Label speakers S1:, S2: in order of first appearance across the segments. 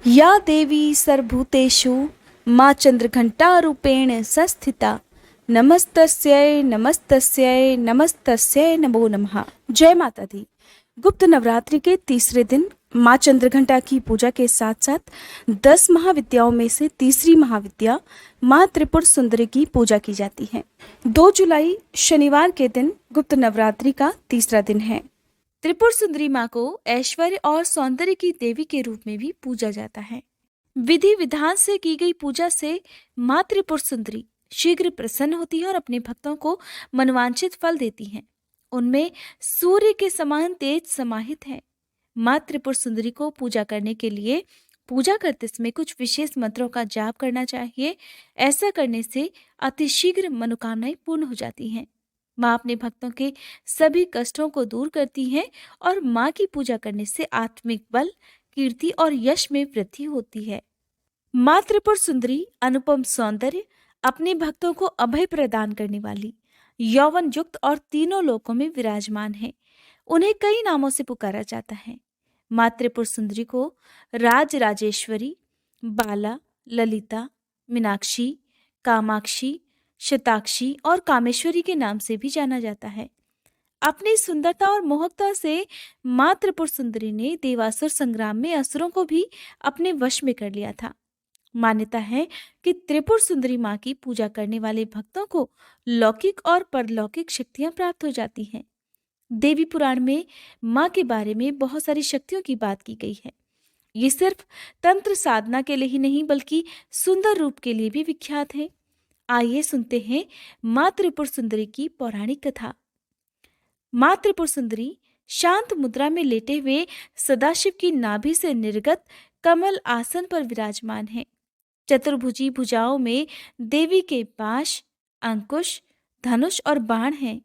S1: या देवी सर्वभूतेषु माँ चंद्रघंटारूपेण संस्थिता नमस्तस्यै नमस्तस्यै नमस्तस्यै नमो नमः। जय माता दी। गुप्त नवरात्रि के तीसरे दिन माँ चंद्रघंटा की पूजा के साथ साथ 10 महाविद्याओं में से तीसरी महाविद्या माँ त्रिपुर सुंदरी की पूजा की जाती है। 2 जुलाई शनिवार के दिन गुप्त नवरात्रि का तीसरा दिन है। त्रिपुर सुंदरी माँ को ऐश्वर्य और सौंदर्य की देवी के रूप में भी पूजा जाता है। विधि विधान से की गई पूजा से माँ त्रिपुर सुंदरी शीघ्र प्रसन्न होती है और अपने भक्तों को मनवांछित फल देती हैं। उनमें सूर्य के समान तेज समाहित है। माँ त्रिपुर सुंदरी को पूजा करने के लिए पूजा करते समय कुछ विशेष मंत्रों का जाप करना चाहिए। ऐसा करने से अतिशीघ्र मनोकामनाएं पूर्ण हो जाती हैं। माँ अपने भक्तों के सभी कष्टों को दूर करती हैं और माँ की पूजा करने से आत्मिक बल, कीर्ति और यश में वृद्धि होती है। माँ त्रिपुर सुंदरी अनुपम सौंदर्य, अपने भक्तों को अभय प्रदान करने वाली, यौवन युक्त और तीनों लोकों में विराजमान है। उन्हें कई नामों से पुकारा जाता है। माँ त्रिपुर सुंदरी को राज राजेश्वरी, बाला, ललिता, मीनाक्षी, कामाक्षी, शताक्षी और कामेश्वरी के नाम से भी जाना जाता है। अपनी सुंदरता और मोहकता से माँ त्रिपुर सुंदरी ने देवासुर संग्राम में असुरों को भी अपने वश में कर लिया था। मान्यता है कि त्रिपुर सुंदरी माँ की पूजा करने वाले भक्तों को लौकिक और परलौकिक शक्तियां प्राप्त हो जाती हैं। देवी पुराण में माँ के बारे में बहुत सारी शक्तियों की बात की गई है। ये सिर्फ तंत्र साधना के लिए ही नहीं बल्कि सुंदर रूप के लिए भी विख्यात है। आइए सुनते हैं माँ त्रिपुर सुंदरी की पौराणिक कथा। माँ त्रिपुर सुंदरी शांत मुद्रा में लेटे हुए सदाशिव की नाभि से निर्गत कमल आसन पर विराजमान है। चतुर्भुजी भुजाओं में देवी के पाश, अंकुश, धनुष और बाण हैं।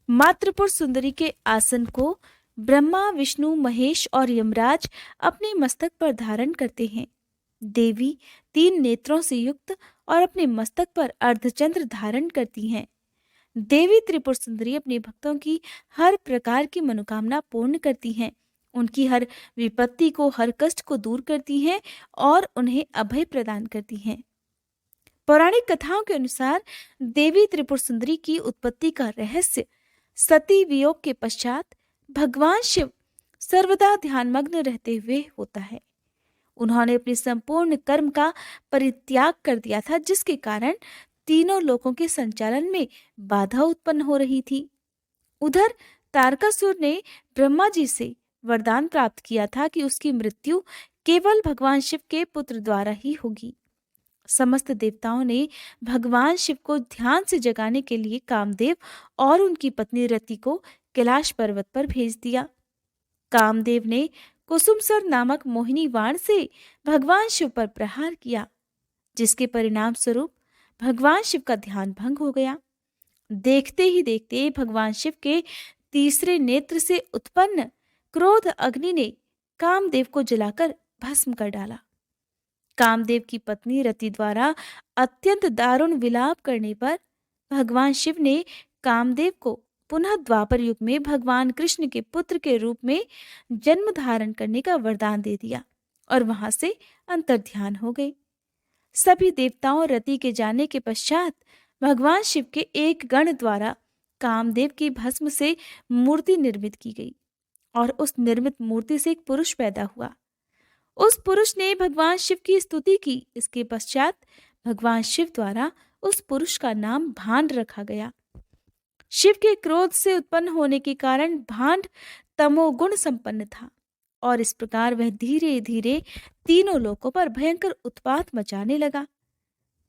S1: माँ त्रिपुर सुंदरी के आसन को ब्रह्मा, विष्णु, महेश और यमराज अपने मस्तक पर धारण करते हैं। देवी 3 नेत्रों से युक्त और अपने मस्तक पर अर्धचंद्र धारण करती हैं। देवी त्रिपुर सुंदरी अपने भक्तों की हर प्रकार की मनोकामना पूर्ण करती हैं। उनकी हर विपत्ति को, हर कष्ट को दूर करती हैं और उन्हें अभय प्रदान करती हैं। पौराणिक कथाओं के अनुसार देवी त्रिपुर सुंदरी की उत्पत्ति का रहस्य सती वियोग के पश्चात भगवान शिव सर्वदा ध्यानमग्न रहते हुए होता है। उन्होंने अपने संपूर्ण कर्म का परित्याग कर दिया था, जिसके कारण तीनों लोकों के संचालन में बाधा उत्पन्न हो रही थी। उधर तारकासुर ने ब्रह्मा जी से वरदान प्राप्त किया था कि उसकी मृत्यु केवल भगवान शिव के पुत्र द्वारा ही होगी। समस्त देवताओं ने भगवान शिव को ध्यान से जगाने के लिए कामदेव और उनकी पत्नी रति को कैलाश पर्वत पर भेज दिया। कामदेव ने कुसुमसर नामक मोहिनी बाण से भगवान शिव पर प्रहार किया, जिसके परिणाम स्वरूप भगवान शिव का ध्यान भंग हो गया। देखते ही देखते भगवान शिव के तीसरे नेत्र से उत्पन्न क्रोध अग्नि ने कामदेव को जलाकर भस्म कर डाला। कामदेव की पत्नी रति द्वारा अत्यंत दारुण विलाप करने पर भगवान शिव ने कामदेव को पुनः द्वापर युग में भगवान कृष्ण के पुत्र के रूप में जन्म धारण करने का वरदान दे दिया और वहां से अंतर्ध्यान हो गए। सभी देवताओं रति के जाने के पश्चात भगवान शिव के एक गण द्वारा कामदेव की भस्म से मूर्ति निर्मित की गई और उस निर्मित मूर्ति से एक पुरुष पैदा हुआ। उस पुरुष ने भगवान शिव की स्तुति की। इसके पश्चात भगवान शिव द्वारा उस पुरुष का नाम भांड रखा गया। शिव के क्रोध से उत्पन्न होने के कारण भांड तमोगुण संपन्न था और इस प्रकार वह धीरे धीरे तीनों लोकों पर भयंकर उत्पात मचाने लगा।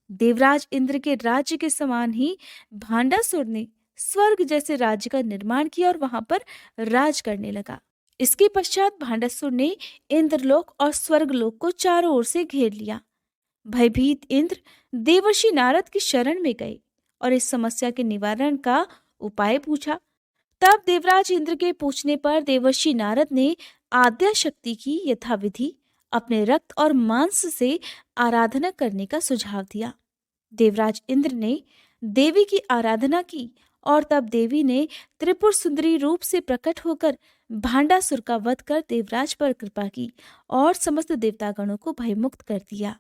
S1: देवराज इंद्र के राज्य के समान ही भांडासुर ने स्वर्ग जैसे राज्य का निर्माण किया और वहां पर राज करने लगा। इसके पश्चात भांडासुर ने इंद्रलोक और स्वर्गलोक को चारों ओर से घेर लिया। भयभीत इंद्र देवर्षि नारद की शरण में गए और इस समस्या के निवारण का उपाय पूछा। तब देवराज इंद्र के पूछने पर देवर्षि नारद ने आद्या शक्ति की यथाविधि अपने रक्त और मांस से आराधना करने का सुझाव दिया। देवराज इंद्र ने देवी की आराधना की और तब देवी ने त्रिपुर सुंदरी रूप से प्रकट होकर भांडासुर का वध कर देवराज पर कृपा की और समस्त देवतागणों को भयमुक्त कर दिया।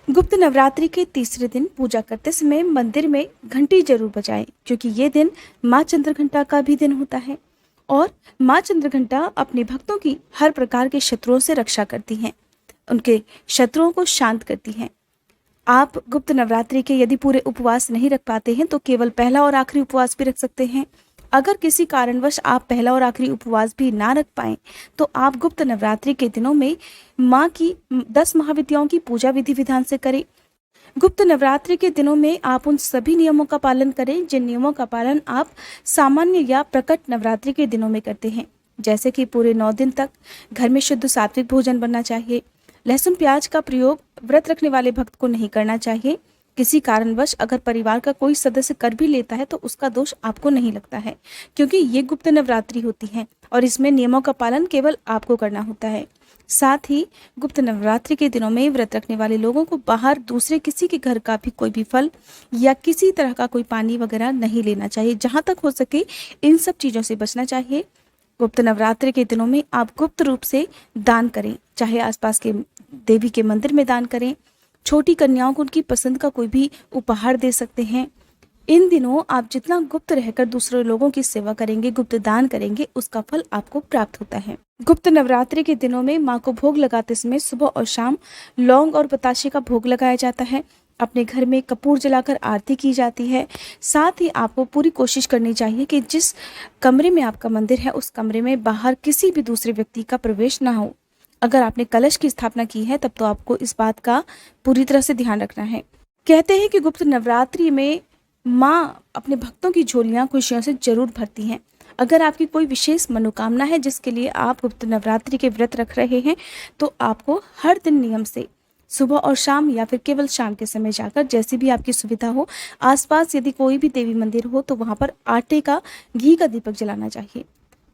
S1: गुप्त नवरात्रि के तीसरे दिन पूजा करते समय मंदिर में घंटी जरूर बजाएं, क्योंकि ये दिन माँ चंद्रघंटा का भी दिन होता है और माँ चंद्रघंटा अपने भक्तों की हर प्रकार के शत्रुओं से रक्षा करती हैं, उनके शत्रुओं को शांत करती हैं। आप गुप्त नवरात्रि के यदि पूरे उपवास नहीं रख पाते हैं तो केवल पहला और आखिरी उपवास भी रख सकते हैं। अगर किसी कारणवश आप पहला और आखिरी उपवास भी ना रख पाएं तो आप गुप्त नवरात्रि के दिनों में माँ की 10 महाविद्याओं की पूजा विधि विधान से करें। गुप्त नवरात्रि के दिनों में आप उन सभी नियमों का पालन करें जिन नियमों का पालन आप सामान्य या प्रकट नवरात्रि के दिनों में करते हैं, जैसे कि पूरे 9 दिन तक घर में शुद्ध सात्विक भोजन बनना चाहिए। लहसुन प्याज का प्रयोग व्रत रखने वाले भक्त को नहीं करना चाहिए। किसी कारणवश अगर परिवार का कोई सदस्य कर भी लेता है तो उसका दोष आपको नहीं लगता है, क्योंकि ये गुप्त नवरात्रि होती है और इसमें नियमों का पालन केवल आपको करना होता है। साथ ही गुप्त नवरात्रि के दिनों में व्रत रखने वाले लोगों को बाहर दूसरे किसी के घर का भी कोई भी फल या किसी तरह का कोई पानी वगैरह नहीं लेना चाहिए। जहाँ तक हो सके इन सब चीज़ों से बचना चाहिए। गुप्त नवरात्रि के दिनों में आप गुप्त रूप से दान करें, चाहे आसपास के देवी के मंदिर में दान करें, छोटी कन्याओं को उनकी पसंद का कोई भी उपहार दे सकते हैं। इन दिनों आप जितना गुप्त रहकर दूसरे लोगों की सेवा करेंगे, गुप्त दान करेंगे, उसका फल आपको प्राप्त होता है। गुप्त नवरात्रि के दिनों में माँ को भोग लगाते समय सुबह और शाम लौंग और बताशे का भोग लगाया जाता है। अपने घर में कपूर जलाकर आरती की जाती है। साथ ही आपको पूरी कोशिश करनी चाहिए कि जिस कमरे में आपका मंदिर है उस कमरे में बाहर किसी भी दूसरे व्यक्ति का प्रवेश ना हो। अगर आपने कलश की स्थापना की है तब तो आपको इस बात का पूरी तरह से ध्यान रखना है। कहते हैं कि गुप्त नवरात्रि में माँ अपने भक्तों की झोलियाँ खुशियों से जरूर भरती हैं। अगर आपकी कोई विशेष मनोकामना है जिसके लिए आप गुप्त नवरात्रि के व्रत रख रहे हैं तो आपको हर दिन नियम से सुबह और शाम या फिर केवल शाम के समय जाकर, जैसी भी आपकी सुविधा हो, आसपास यदि कोई भी देवी मंदिर हो तो वहाँ पर आटे का घी का दीपक जलाना चाहिए।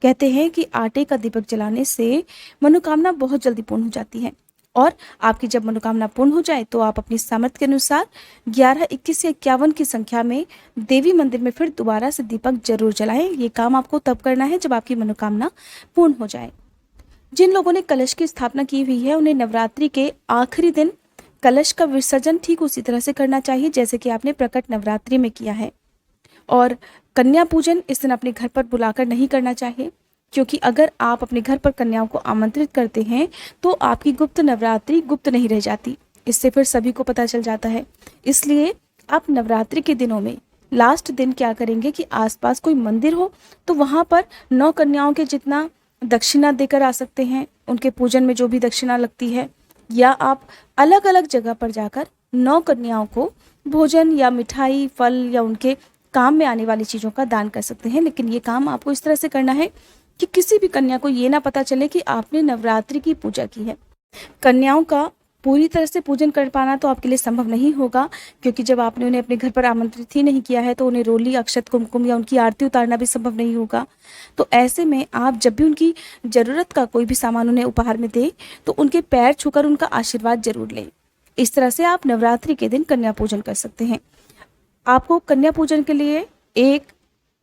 S1: कहते हैं कि आटे का दीपक जलाने से मनोकामना बहुत जल्दी पूर्ण हो जाती है और आपकी जब मनोकामना पूर्ण हो जाए तो आप अपनी सामर्थ्य के अनुसार 11, 21 या 51 की संख्या में देवी मंदिर में फिर दोबारा से दीपक जरूर जलाएं। ये काम आपको तब करना है जब आपकी मनोकामना पूर्ण हो जाए। जिन लोगों ने कलश की स्थापना की हुई है उन्हें नवरात्रि के आखिरी दिन कलश का विसर्जन ठीक उसी तरह से करना चाहिए जैसे कि आपने प्रकट नवरात्रि में किया है। और कन्या पूजन इस दिन अपने घर पर बुलाकर नहीं करना चाहिए, क्योंकि अगर आप अपने घर पर कन्याओं को आमंत्रित करते हैं तो आपकी गुप्त नवरात्रि गुप्त नहीं रह जाती, इससे फिर सभी को पता चल जाता है। इसलिए आप नवरात्रि के दिनों में लास्ट दिन क्या करेंगे कि आसपास कोई मंदिर हो तो वहाँ पर 9 कन्याओं के जितना दक्षिणा देकर आ सकते हैं, उनके पूजन में जो भी दक्षिणा लगती है, या आप अलग अलग जगह पर जाकर 9 कन्याओं को भोजन या मिठाई, फल या उनके काम में आने वाली चीज़ों का दान कर सकते हैं। लेकिन ये काम आपको इस तरह से करना है कि किसी भी कन्या को ये ना पता चले कि आपने नवरात्रि की पूजा की है। कन्याओं का पूरी तरह से पूजन कर पाना तो आपके लिए संभव नहीं होगा, क्योंकि जब आपने उन्हें अपने घर पर आमंत्रित ही नहीं किया है तो उन्हें रोली, अक्षत, कुमकुम या उनकी आरती उतारना भी संभव नहीं होगा। तो ऐसे में आप जब भी उनकी ज़रूरत का कोई भी सामान उन्हें उपहार में दें तो उनके पैर छूकर उनका आशीर्वाद जरूर लें। इस तरह से आप नवरात्रि के दिन कन्या पूजन कर सकते हैं। आपको कन्या पूजन के लिए 1,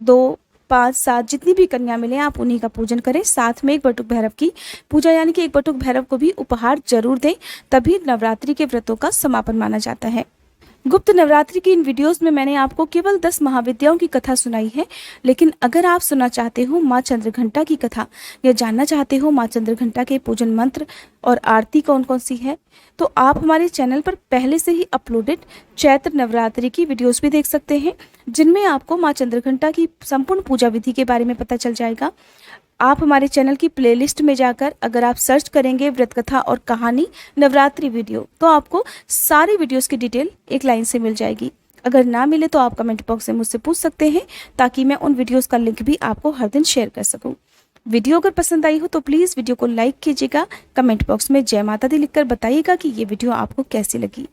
S1: 2, 5, 7 जितनी भी कन्या मिले आप उन्हीं का पूजन करें। साथ में एक बटुक भैरव की पूजा, यानी कि एक बटुक भैरव को भी उपहार जरूर दें, तभी नवरात्रि के व्रतों का समापन माना जाता है। गुप्त नवरात्रि की इन वीडियोस में मैंने आपको केवल 10 महाविद्याओं की कथा सुनाई है, लेकिन अगर आप सुनना चाहते हो माँ चंद्रघंटा की कथा या जानना चाहते हो माँ चंद्रघंटा के पूजन मंत्र और आरती कौन कौन सी है, तो आप हमारे चैनल पर पहले से ही अपलोडेड चैत्र नवरात्रि की वीडियोस भी देख सकते हैं, जिनमें आपको माँ चंद्रघंटा की संपूर्ण पूजा विधि के बारे में पता चल जाएगा। आप हमारे चैनल की प्लेलिस्ट में जाकर अगर आप सर्च करेंगे व्रत कथा और कहानी नवरात्रि वीडियो तो आपको सारी वीडियोस की डिटेल एक लाइन से मिल जाएगी। अगर ना मिले तो आप कमेंट बॉक्स में मुझसे पूछ सकते हैं, ताकि मैं उन वीडियोस का लिंक भी आपको हर दिन शेयर कर सकूं। वीडियो अगर पसंद आई हो तो प्लीज़ वीडियो को लाइक कीजिएगा। कमेंट बॉक्स में जय माता दी लिखकर बताइएगा कि ये वीडियो आपको कैसी लगी।